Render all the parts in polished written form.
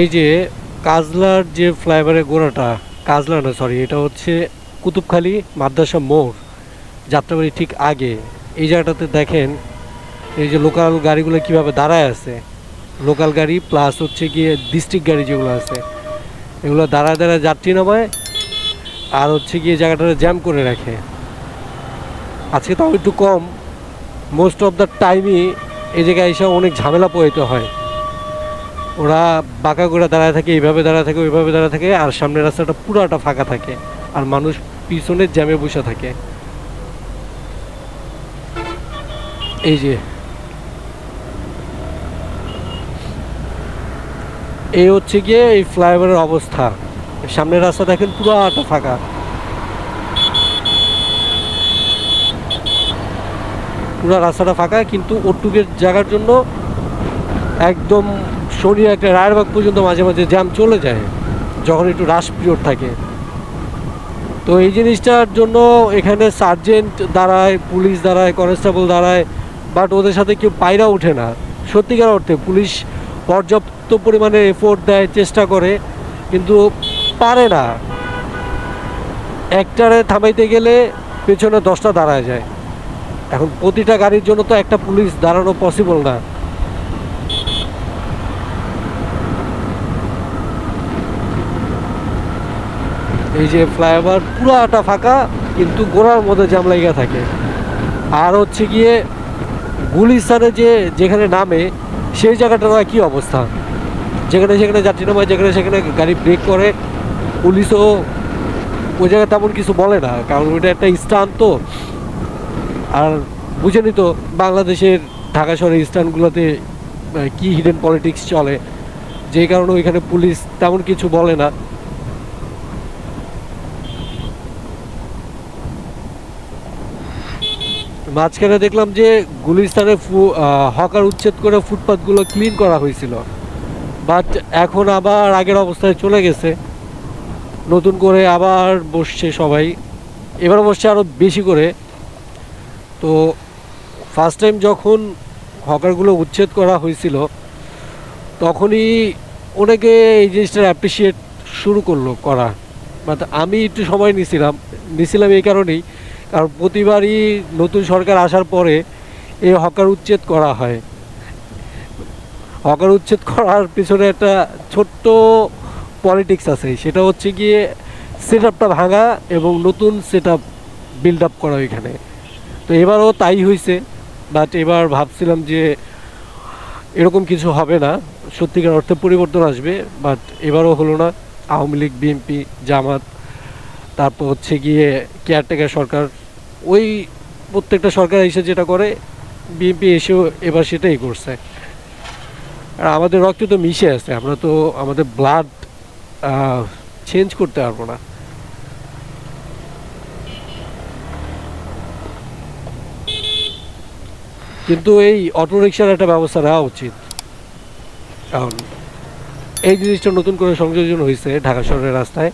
এই যে কাজলার যে ফ্লাইওভারের গোড়াটা, কাজলা না সরি, এটা হচ্ছে কুতুবখালী মাদ্রাসা মোড়, যাত্রাবাড়ি ঠিক আগে। এই জায়গাটাতে দেখেন এই যে লোকাল গাড়িগুলো কিভাবে দাঁড়ায় আছে। লোকাল গাড়ি প্লাস হচ্ছে গিয়ে ডিস্ট্রিক্ট গাড়ি যেগুলো আছে এগুলো দাঁড়ায় দাঁড়ায় যাত্রী নামায়, আর হচ্ছে গিয়ে জায়গাটা জ্যাম করে রাখে। আজকে তাও একটু কম, মোস্ট অফ দ্য টাইমই এই জায়গায় এসে অনেক ঝামেলা পোহাইতে হয়। ওরা বাঁকা করে দাঁড়ায় থাকে, এইভাবে দাঁড়ায় থাকে, ওইভাবে দাঁড়ায় থাকে, আর সামনের রাস্তাটা পুরাটা ফাঁকা থাকে, আর মানুষ পিছনে জ্যামে বসে থাকে। এই যে এই হচ্ছে গিয়ে এই ফ্লাইওভারের অবস্থা। সামনের রাস্তা দেখেন পুরাটা ফাঁকা, পুরো রাস্তাটা ফাঁকা, কিন্তু ওটুকের জায়গার জন্য একদম শরীর একটা রায়েরবাগ পর্যন্ত মাঝে মাঝে জ্যাম চলে যায় যখন একটু রাশ পিরিয়ড থাকে। তো এই জিনিসটার জন্য এখানে সার্জেন্ট দাঁড়ায়, পুলিশ দাঁড়ায়, কনস্টেবল দাঁড়ায়, বাট ওদের সাথে কেউ পায়রা ওঠে না। সত্যিকার অর্থে পুলিশ পর্যাপ্ত পরিমাণে এফোর্ট দেয়, চেষ্টা করে, কিন্তু পারে না। একটারে থামাইতে গেলে পেছনে 10টা দাঁড়ায় যায়। এখন প্রতিটা গাড়ির জন্য তো একটা পুলিশ দাঁড়ানো পসিবল না। এই যে ফ্লাইওভার পুরাটা ফাঁকা, কিন্তু গোড়ার মধ্যে জ্যাম লাগিয়ে থাকে। আর হচ্ছে গিয়ে গুলিস্তানে যেখানে নামে সেই জায়গাটার কি অবস্থা, যেখানে সেখানে যাত্রী নামায়, যেখানে সেখানে গাড়ি ব্রেক করে। পুলিশও ওই জায়গায় তেমন কিছু বলে না, কারণ ওইটা একটা স্থান তো। আর বুঝেনি তো বাংলাদেশের ঢাকা শহরের স্থানগুলোতে কি হিডেন পলিটিক্স চলে, যে কারণে ওইখানে পুলিশ তেমন কিছু বলে না। মাঝখানে দেখলাম যে গুলিস্তানে হকার উচ্ছেদ করে ফুটপাথগুলো ক্লিন করা হয়েছিল, বাট এখন আবার আগের অবস্থায় চলে গেছে। নতুন করে আবার বসছে সবাই, এবার বসছে আরও বেশি করে। তো ফার্স্ট টাইম যখন হকারগুলো উচ্ছেদ করা হয়েছিল তখনই অনেকে এই জিনিসটা অ্যাপ্রিসিয়েট শুরু করলো করা, বাট আমি একটু সময় নিছিলাম এই কারণেই, কারণ প্রতিবারই নতুন সরকার আসার পরে এই হকার উচ্ছেদ করা হয়। হকার উচ্ছেদ করার পিছনে একটা ছোট্ট পলিটিক্স আছে, সেটা হচ্ছে গিয়ে সেট আপটা ভাঙা এবং নতুন সেট আপ বিল্ড আপ করা ওইখানে। তো এবারও তাই হয়েছে, বাট এবার ভাবছিলাম যে এরকম কিছু হবে না, সত্যিকার অর্থে পরিবর্তন আসবে, বাট এবারও হলো না। আওয়ামী লীগ, বিএনপি, জামাত, তারপর হচ্ছে গিয়ে কেয়ারটেকার সরকার, ওই প্রত্যেকটা সরকার এসে যেটা করে বিএনপি এসেও এবার সেটাই করছে। আর আমাদের রক্তে তো মিশে আছে, আমরা তো আমাদের ব্লাড চেঞ্জ করতে পারবো না। কিন্তু এই অটোরিকশার একটা ব্যবস্থা নেওয়া উচিত, কারণ এই জিনিসটা নতুন করে সংযোজন হয়েছে ঢাকা শহরের রাস্তায়,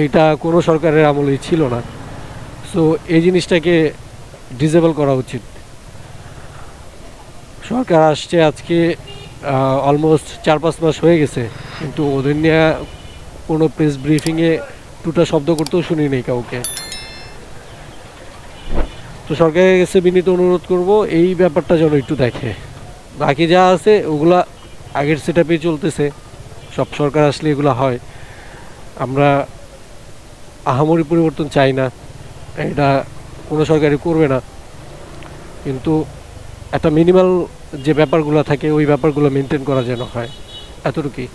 এইটা কোনো সরকারের আমলেই ছিল না। সো এই জিনিসটাকে ডিসেবল করা উচিত। সরকার আসছে আজকে অলমোস্ট 4-5 মাস হয়ে গেছে, কিন্তু ওদের নিয়ে কোনো প্রেস ব্রিফিংয়ে দুটো শব্দ করতেও শুনি নেই কাউকে। তো সরকারের কাছে বিনীত অনুরোধ করব এই ব্যাপারটা যেন একটু দেখে। বাকি যা আছে ওগুলা আগের সেট আপেই চলতেছে, সব সরকার আসলে এগুলো হয়। আমরা আহামরি পরিবর্তন চাই না, এটা কোনো সরকারই করবে না, কিন্তু একটা মিনিমাল যে ব্যাপারগুলো থাকে ওই ব্যাপারগুলো মেনটেন করা যেন হয়, এতটুকুই।